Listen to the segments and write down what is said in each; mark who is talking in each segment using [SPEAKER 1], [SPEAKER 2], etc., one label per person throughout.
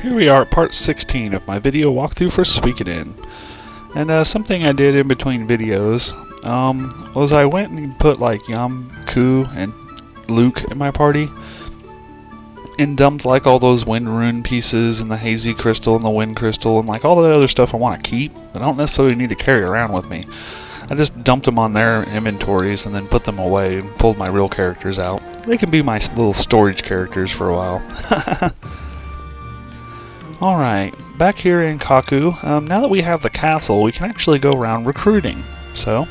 [SPEAKER 1] Here we are at part 16 of my video walkthrough for Suikoden. And something I did in between videos was I went and put like Ku and Luke in my party and dumped like all those wind rune pieces and the hazy crystal and the wind crystal and like all the other stuff I want to keep but I don't necessarily need to carry around with me. I just dumped them on their inventories and then put them away and pulled my real characters out. They can be my little storage characters for a while. Alright, back here in Kaku, now that we have the castle, we can actually go around recruiting. So,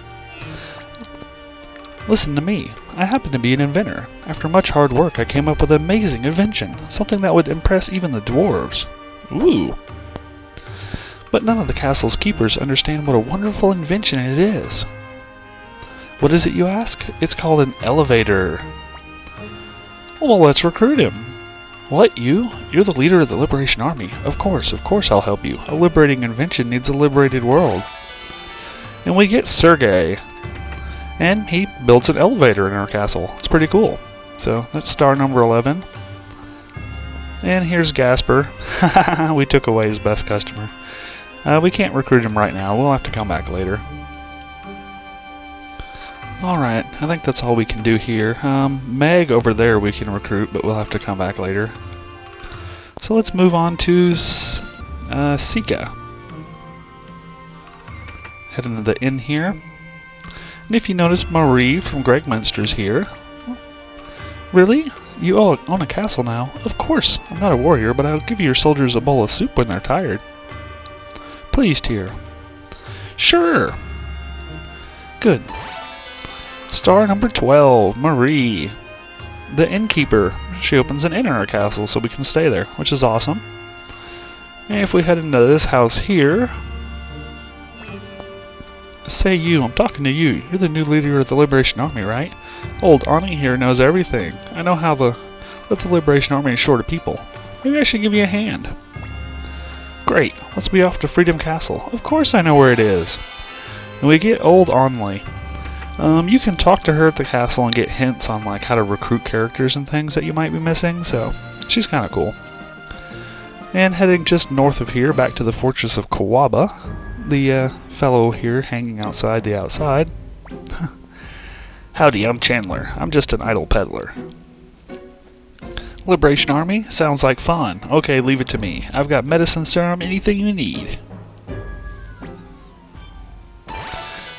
[SPEAKER 1] listen to me. I happen to be an inventor. After much hard work, I came up with an amazing invention. Something that would impress even the dwarves. Ooh. But none of the castle's keepers understand what a wonderful invention it is. What is it, you ask? It's called an elevator. Well, let's recruit him. What, you? You're the leader of the Liberation Army. Of course I'll help you. A liberating invention needs a liberated world. And we get Sergei. And he builds an elevator in our castle. It's pretty cool. So, that's star number 11. And here's Gasper. We took away his best customer. We can't recruit him right now. We'll have to come back later. Alright, I think that's all we can do here. Meg over there we can recruit, but we'll have to come back later. So let's move on to Sika. Head into the inn here. And if you notice, Marie from Greg Munster's here. Really? You own a castle now? Of course. I'm not a warrior, but I'll give your soldiers a bowl of soup when they're tired. Pleased here. Sure. Good. Star number 12, Marie. The innkeeper. She opens an inn in our castle so we can stay there, which is awesome. And if we head into this house here... Say you, I'm talking to you. You're the new leader of the Liberation Army, right? Old Ani here knows everything. I know how the Liberation Army is short of people. Maybe I should give you a hand. Great, let's be off to Freedom Castle. Of course I know where it is. And we get Old Onley. You can talk to her at the castle and get hints on like how to recruit characters and things that you might be missing, so she's kind of cool. And heading just north of here, back to the Fortress of Kawaba, the fellow here hanging outside the outside. Howdy, I'm Chandler. I'm just an idle peddler. Liberation Army? Sounds like fun. Okay, leave it to me. I've got medicine serum, anything you need.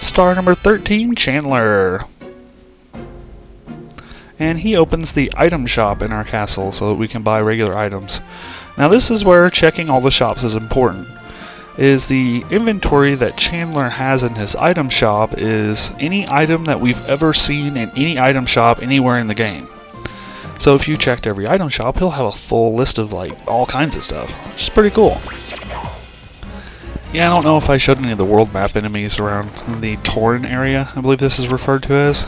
[SPEAKER 1] Star number 13, Chandler. And he opens the item shop in our castle so that we can buy regular items. Now this is where checking all the shops is important. Is the inventory that Chandler has in his item shop is any item that we've ever seen in any item shop anywhere in the game. So if you checked every item shop, he'll have a full list of like all kinds of stuff, which is pretty cool. Yeah, I don't know if I showed any of the world map enemies around the Torin area, I believe this is referred to as.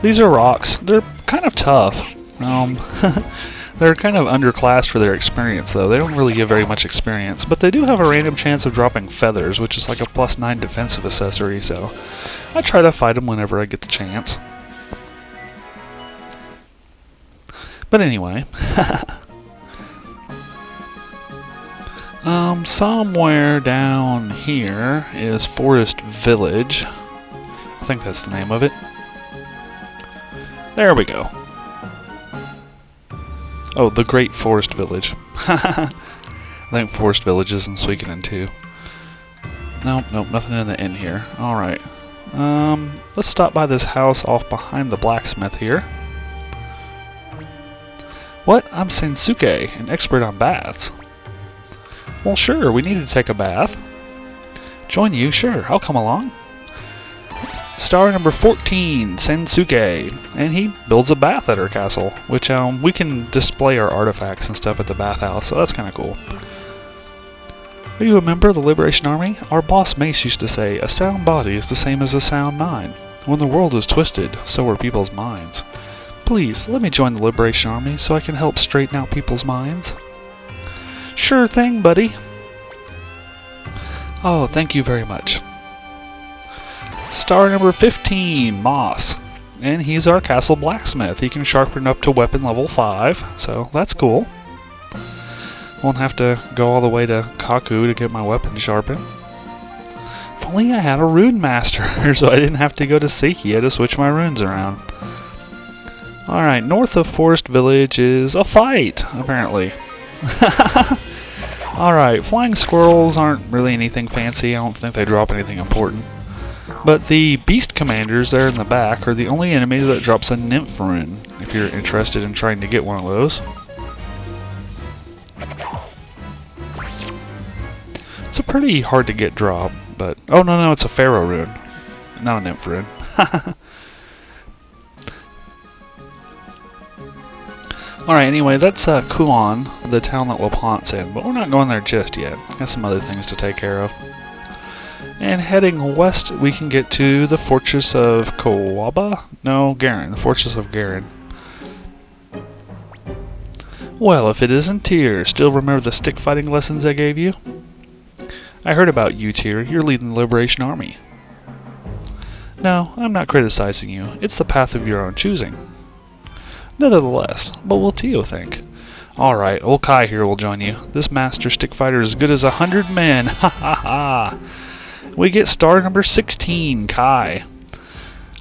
[SPEAKER 1] These are rocks. They're kind of tough. They're kind of underclassed for their experience, though. They don't really give very much experience, but they do have a random chance of dropping feathers, which is like a +9 defensive accessory, so I try to fight them whenever I get the chance. But anyway, somewhere down here is Forest Village. I think that's the name of it. There we go. Oh, the Great Forest Village. I think Forest Village is in Suikoden too. Nope, nothing in the inn here. Alright. Let's stop by this house off behind the blacksmith here. What? I'm Sensuke, an expert on baths. Well, sure, we need to take a bath. Join you? Sure, I'll come along. Star number 14, Sensuke, and he builds a bath at our castle, which we can display our artifacts and stuff at the bathhouse, so that's kind of cool. Are you a member of the Liberation Army? Our boss Mace used to say, a sound body is the same as a sound mind. When the world is twisted, so are people's minds. Please, let me join the Liberation Army so I can help straighten out people's minds. Sure thing, buddy. Oh, thank you very much. Star number 15, Moss. And he's our castle blacksmith. He can sharpen up to weapon level 5, so that's cool. Won't have to go all the way to Kaku to get my weapon sharpened. If only I had a rune master, so I didn't have to go to Seikia to switch my runes around. Alright, north of Forest Village is a fight, apparently. Alright, flying squirrels aren't really anything fancy. I don't think they drop anything important. But the beast commanders there in the back are the only enemy that drops a nymph rune, if you're interested in trying to get one of those. It's a pretty hard to get drop, but... Oh, no, it's a pharaoh rune. Not a nymph rune. Alright, anyway, that's Kuon, the town that Lapant's in, but we're not going there just yet. Got some other things to take care of. And heading west, we can get to the Fortress of Kawaba? No, Garen. The Fortress of Garen. Well, if it isn't Tyr, still remember the stick fighting lessons I gave you? I heard about you, Tyr. You're leading the Liberation Army. No, I'm not criticizing you. It's the path of your own choosing. Nevertheless, what will Tio think? Alright, old Kai here will join you. This master stick fighter is as good as 100 men. Ha ha ha! We get star number 16, Kai.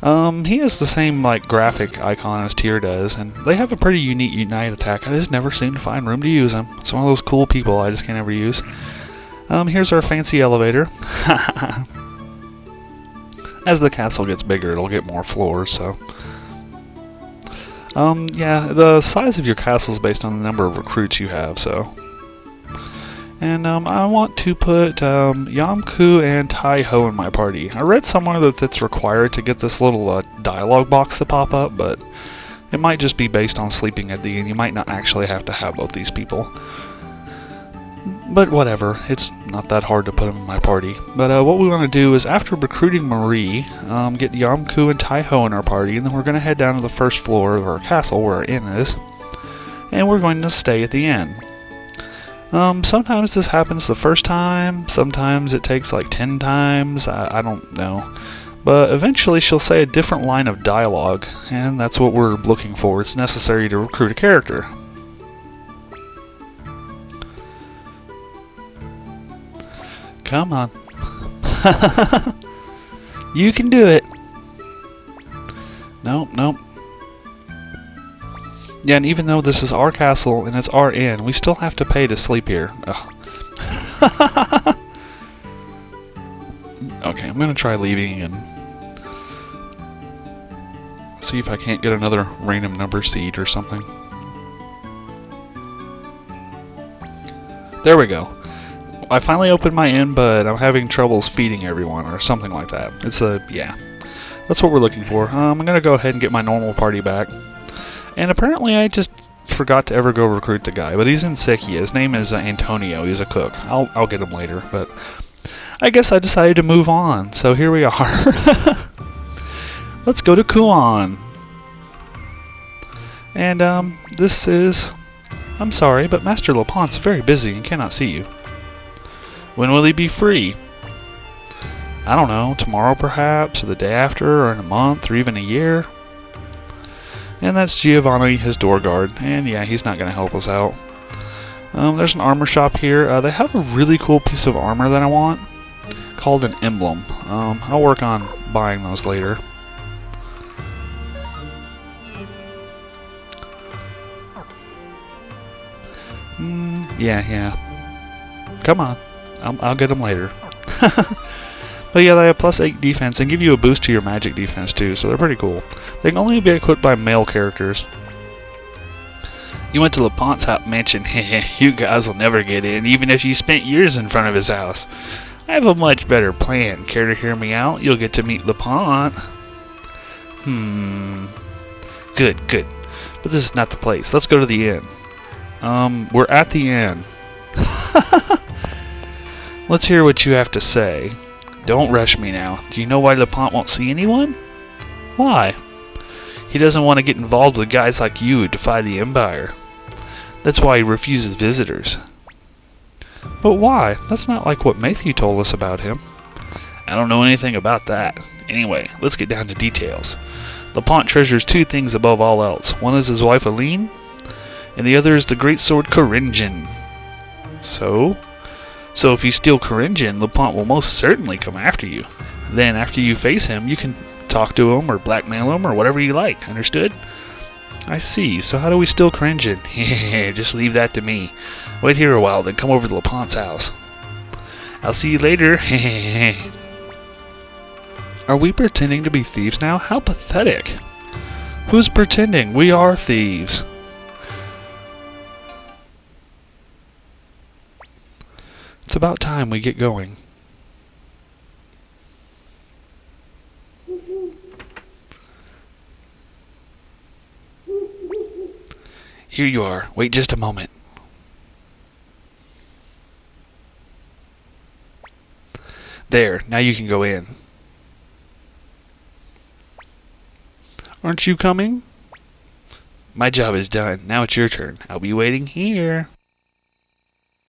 [SPEAKER 1] He has the same, graphic icon as Tyr does, and they have a pretty unique Unite attack. I just never seem to find room to use them. It's one of those cool people I just can't ever use. Here's our fancy elevator. As the castle gets bigger, it'll get more floors, so... yeah, the size of your castle is based on the number of recruits you have, so... And, I want to put, Yamku and Tai-Ho in my party. I read somewhere that it's required to get this little, dialogue box to pop up, but it might just be based on sleeping at the inn. You might not actually have to have both these people. But whatever, it's not that hard to put them in my party. But, what we want to do is, after recruiting Marie, get Yamku and Tai-Ho in our party, and then we're going to head down to the first floor of our castle, where our inn is, and we're going to stay at the inn. Sometimes this happens the first time, sometimes it takes 10 times, I don't know. But eventually she'll say a different line of dialogue, and that's what we're looking for. It's necessary to recruit a character. Come on. You can do it. Nope. Yeah, and even though this is our castle and it's our inn, we still have to pay to sleep here. Okay, I'm gonna try leaving and see if I can't get another random number seat or something. There we go. I finally opened my inn, but I'm having troubles feeding everyone or something like that. Yeah. That's what we're looking for. I'm gonna go ahead and get my normal party back. And apparently I just forgot to ever go recruit the guy, but he's in Seikia. His name is Antonio. He's a cook. I'll get him later, but I guess I decided to move on, so here we are. Let's go to Kuon. And this is... I'm sorry, but Master Lapant's very busy and cannot see you. When will he be free? I don't know, tomorrow perhaps, or the day after, or in a month, or even a year. And that's Giovanni, his door guard, and yeah, he's not going to help us out. There's an armor shop here. They have a really cool piece of armor that I want, called an emblem. I'll work on buying those later. Yeah. Come on, I'll get them later. But yeah, they have +8 defense and give you a boost to your magic defense too, so they're pretty cool. They can only be equipped by male characters. You went to Lapant's mansion. You guys will never get in, even if you spent years in front of his house. I have a much better plan. Care to hear me out? You'll get to meet Lapant. Good. But this is not the place. Let's go to the inn. We're at the inn. Let's hear what you have to say. Don't rush me now. Do you know why Lapant won't see anyone? Why? He doesn't want to get involved with guys like you who defy the Empire. That's why he refuses visitors. But why? That's not like what Matthew told us about him. I don't know anything about that. Anyway, let's get down to details. Lapant treasures 2 things above all else. One is his wife Aline, and the other is the great sword Coringian. So? So if you steal Coringian, LaPlante will most certainly come after you. Then after you face him, you can talk to him or blackmail him or whatever you like. Understood? I see. So how do we steal Coringian? Just leave that to me. Wait here a while, then come over to LaPlante's house. I'll see you later. Are we pretending to be thieves now? How pathetic. Who's pretending? We are thieves. It's about time we get going. Here you are. Wait just a moment. There, now you can go in. Aren't you coming? My job is done. Now it's your turn. I'll be waiting here.